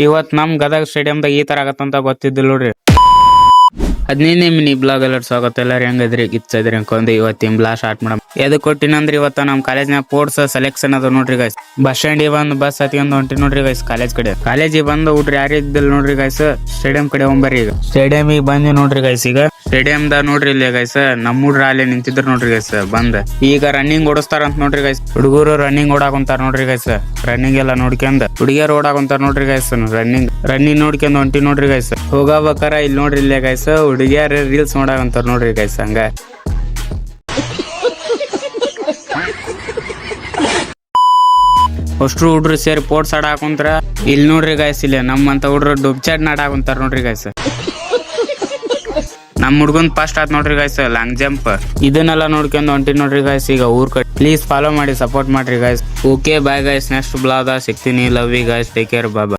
ಇವತ್ ನಮ್ ಗದಗ ಸ್ಟೇಡಿಯಂದಾಗ ಈ ತರ ಆಗತ್ತಂತ ಗೊತ್ತಿದ್ದಿಲ್ಲ ನೋಡ್ರಿ. 15ನೇ ಮಿನಿ ಬ್ಲಾಗ್ ಎಲ್ಲರೂ ಸ್ವಾಗತ. ಎಲ್ಲಾರು ಹೆಂಗದ್ರಿ ಗಿಚ್ಚದ್ರಿ ಅನ್ಕೊಂಡ್ ಇವತ್ತಿನ ಬ್ಲಾಗ್ ಸ್ಟಾರ್ಟ್ ಮಾಡಮ್. ಎದಕ್ ಕೊಟ್ಟಿನಂದ್ರಿ ಇವತ್ತ ನಮ್ ಕಾಲೇಜ್ನಾಗ ಸ್ಪೋರ್ಟ್ಸ್ ಸೆಲೆಕ್ಷನ್ ಅದ ನೋಡ್ರಿ ಗೈಸ್. ಬಸ್ ಸ್ಟ್ಯಾಂಡಿಗೆ ಬಂದ್ ಬಸ್ ಹತ್ಕೊಂಡ್ ಹೊಂಟಿ ನೋಡ್ರಿ ಗೈಸ್ ಕಾಲೇಜಿಗೆ ಬಂದು ಹುಡ್ರಿ ಯಾರು ಇದ್ದಿಲ್ಲ ನೋಡ್ರಿ ಗೈಸ್. ಸ್ಟೇಡಿಯಂ ಕಡೆ ಹೋಗ್ಬರ್ರಿ. ಈಗ ಸ್ಟೇಡಿಯಂಗೆ ಬಂದಿ ನೋಡ್ರಿ ಗೈಸ್. ಈಗ ಸ್ಟೇಡಿಯಂದ ನೋಡ್ರಿ ಇಲ್ಲಿ ಗೈಸ್ ನಮ್ ಹುಡ್ರ ಅಲ್ಲಿ ನಿಂತಿದ್ರು ನೋಡ್ರಿ ಗೈಸ್. ಈಗ ರನ್ನಿಂಗ್ ಓಡಿಸ್ತಾರ ಅಂತ ನೋಡ್ರಿ ಗೈಸ್. ಹುಡುಗರು ರನ್ನಿಂಗ್ ಓಡಾಕೊಂತಾರ ನೋಡ್ರಿ ಗೈಸ್. ರನ್ನಿಂಗ್ ಎಲ್ಲ ನೋಡ್ಕೊಂಡ್ ಹುಡುಗಿಯರು ಓಡಾಕೊಂತಾರ ನೋಡ್ರಿ ಗೈಸ್. ರನ್ನಿಂಗ್ ನೋಡ್ಕೊಂಡ್ ಹೊಂಟಿ ನೋಡ್ರಿ ಗೈಸ್. ಹೋಗಬೇಕಾರ ಇಲ್ಲಿ ನೋಡ್ರಿ ಇಲ್ಲೇ ಗೈಸ್ ಹುಡುಗಿಯರ್ ರೀಲ್ಸ್ ನೋಡಾಕಂತಾರ ನೋಡ್ರಿ ಗೈಸ್. ಹಂಗ ಅಷ್ಟ್ರು ಹುಡ್ರು ಸೇರಿ ಸ್ಪೋರ್ಟ್ಸ್ ಆಡಾಕೊಂತಾರ. ಇಲ್ಲಿ ನೋಡ್ರಿ ಗೈಸ್ ಇಲ್ಲಿ ನಮ್ಮಂತ ಹುಡ್ರು ಡುಬ್ಚಾಡ್ ಆಡಾಕೊಂತಾರ ನೋಡ್ರಿ ಗೈಸ್. ನಮ್ ಹುಡ್ಗನ್ ಫಸ್ಟ್ ಆತ್ ನೋಡ್ರಿ ಗೈಸ್ ಲಾಂಗ್ ಜಂಪ್. ಇದನ್ನೆಲ್ಲ ನೋಡ್ಕೊಂಡ್ ಹೊಂಟಿ ನೋಡ್ರಿ ಗೈಸ್. ಈಗ ಊರ್ ಕಡೆ ಪ್ಲೀಸ್ ಫಾಲೋ ಮಾಡಿ ಸಪೋರ್ಟ್ ಮಾಡ್ರಿ guys. Okay bye guys. Next blog ಸಿಗ್ತೀನಿ. Love you guys. Take care. Bye.